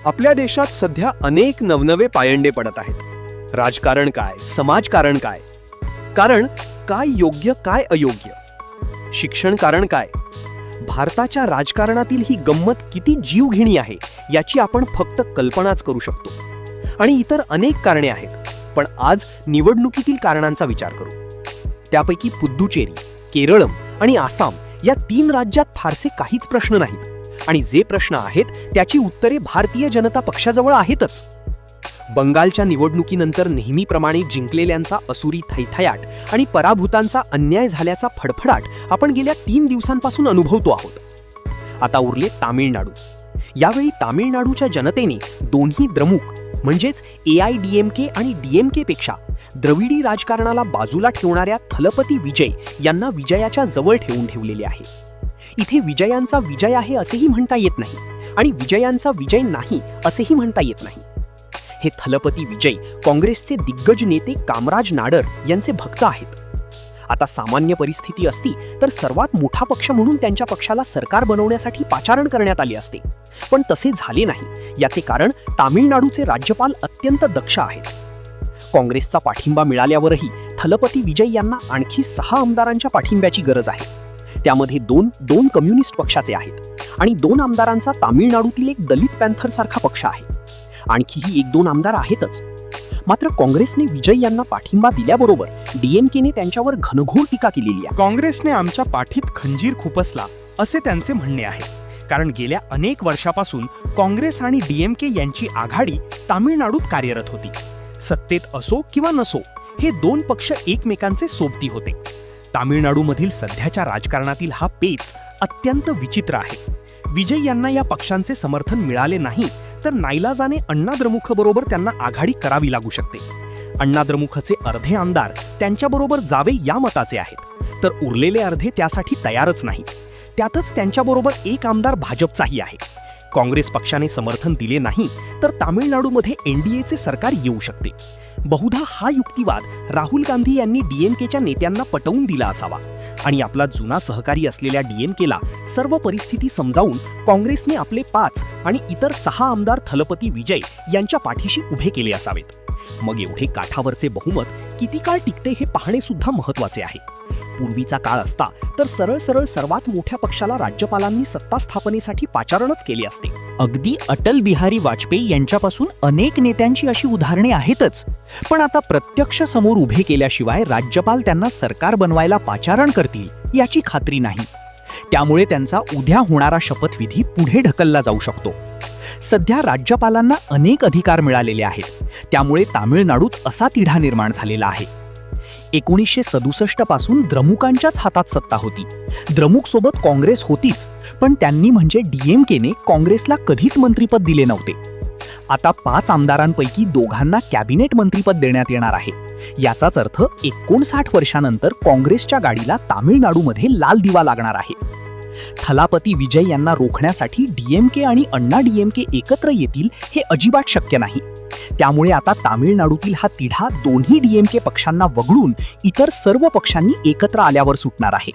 आपल्या देशात सध्या अनेक नवनवे पायंडे पडत आहेत. राजकारण काय, समाजकारण काय, कारण काय योग्य काय अयोग्य, शिक्षण कारण काय. भारताच्या राजकारणातील ही गंमत किती जीवघेणी आहे याची आपण फक्त कल्पनाच करू शकतो. आणि इतर अनेक कारणे आहेत, पण आज निवडणुकीतील कारणांचा विचार करू. त्यापैकी पुद्दुचेरी, केरळम आणि आसाम या 3 राज्यात फारसे काहीच प्रश्न नाहीत, आणि जे प्रश्न आहेत त्याची उत्तरे भारतीय जनता पक्षाजवळ आहेतच. बंगालच्या निवडणुकीनंतर नेहमीप्रमाणे जिंकलेल्यांचा असुरी थैथयाट आणि पराभूतांचा अन्याय झाल्याचा फडफडाट आपण गेल्या 3 दिवसांपासून अनुभवतो आहोत. आता उरले तामिळनाडू. यावेळी तामिळनाडूच्या जनतेने दोन्ही द्रमुक म्हणजेच AIDMK आणि DMK पेक्षा द्रविडी राजकारणाला बाजूला ठेवणाऱ्या थलपती विजय यांना विजयाच्या जवळ ठेवून ठेवलेले आहे. इथे विजयांचा विजय आहे असेही म्हणता येत नाही आणि विजयांचा विजय नाही असेही म्हणता येत नाही. हे थलपती विजय काँग्रेसचे दिग्गज नेते कामराज नाडर यांचे भक्त आहेत. आता सामान्य परिस्थिती असती तर सर्वात मोठा पक्ष म्हणून त्यांच्या पक्षाला सरकार बनवण्यासाठी पाचारण करण्यात आले असते, पण तसे झाले नाही. याचे कारण तामिळनाडूचे राज्यपाल अत्यंत दक्ष आहेत. काँग्रेसचा पाठिंबा मिळाल्यावरही थलपती विजय यांना आणखी 6 आमदारांच्या पाठिंब्याची गरज आहे. त्यामध्ये दोन कम्युनिस्ट पक्षाचे आहेत आणि 2 आमदारांचा तामिळनाडूतील एक दलित पॅन्थर सारखा पक्ष आहे. आणखीही 1-2 आमदार आहेतच. मात्र काँग्रेसने विजय यांना पाठिंबा दिल्याबरोबर DMKने त्यांच्यावर घनघोर टीका केलेली आहे. काँग्रेसने आमच्या पाठीत खंजीर खुपसला असे त्यांचे म्हणणे आहे, कारण गेल्या अनेक वर्षापासून काँग्रेस आणि DMK यांची आघाडी तामिळनाडूत कार्यरत होती. सत्तेत असो किंवा नसो, हे 2 पक्ष एकमेकांचे सोबती होते. तामिळनाडूमधील सध्याच्या राजकारणातील हा पेच अत्यंत विचित्र आहे. विजय यांना या पक्षांचे समर्थन मिळाले नाही तर नाईलाजाने अण्णा द्रमुकबरोबर त्यांना आघाडी करावी लागू शकते. अण्णा द्रमुकचे अर्धे आमदार त्यांच्याबरोबर जावे या मताचे आहेत, तर उरलेले अर्धे त्यासाठी तयारच नाहीत. त्यातच त्यांच्याबरोबर एक आमदार भाजपचाही आहे. काँग्रेस पक्षाने समर्थन दिले नाही तर तामिळनाडूमध्ये NDAचे सरकार येऊ शकते. बहुधा हा युक्तिवाद राहुल गांधी यांनी DMKच्या नेत्यांना पटवून दिला असावा आणि आपला जुना सहकारी असलेल्या DMKला सर्व परिस्थिती समजावून काँग्रेसने आपले 5 आणि इतर 6 आमदार थलपती विजय यांच्या पाठीशी उभे केले असावेत. मग एवढे काठावरचे बहुमत किती काळ टिकते हे पाहणे सुद्धा महत्त्वाचे आहे. पूर्वीचा काळ असता तर सरळ सर्वात मोठ्या पक्षाला राज्यपालांनी सत्ता स्थापनेसाठी पाचारणच केले असते. अगदी अटल बिहारी वाजपेयी यांच्यापासून अनेक नेत्यांची अशी उदाहरणे आहेतच, पण आता प्रत्यक्ष समोर उभे केल्याशिवाय राज्यपाल त्यांना सरकार बनवायला पाचारण करतील याची खात्री नाही. त्यामुळे त्यांचा उद्या होणारा शपथविधी पुढे ढकलला जाऊ शकतो. सध्या राज्यपालांना अनेक अधिकार मिळालेले आहेत, त्यामुळे तामिळनाडूत असा तिढा निर्माण झालेला आहे. 1967 पासून द्रमुकांच्याच हातात सत्ता होती. द्रमुक सोबत काँग्रेस होतीच, पण त्यांनी म्हणजे DMKने काँग्रेसला कधीच मंत्रिपद दिले नव्हते. आता 5 आमदारांपैकी 2घांना कॅबिनेट मंत्रिपद देण्यात येणार आहे. याचाच अर्थ 59 वर्षानंतर काँग्रेसच्या गाडीला तामिळनाडूमध्ये लाल दिवा लागणार आहे. थलापती विजय यांना रोखण्यासाठी DMK आणि अण्णा DMK एकत्र येतील हे अजिबात शक्य नाही. त्यामुळे आता तामिळनाडूतील हा तिढा दोन्ही DMK पक्षांना वगळून इतर सर्व पक्षांनी एकत्र आल्यावर सुटणार आहे.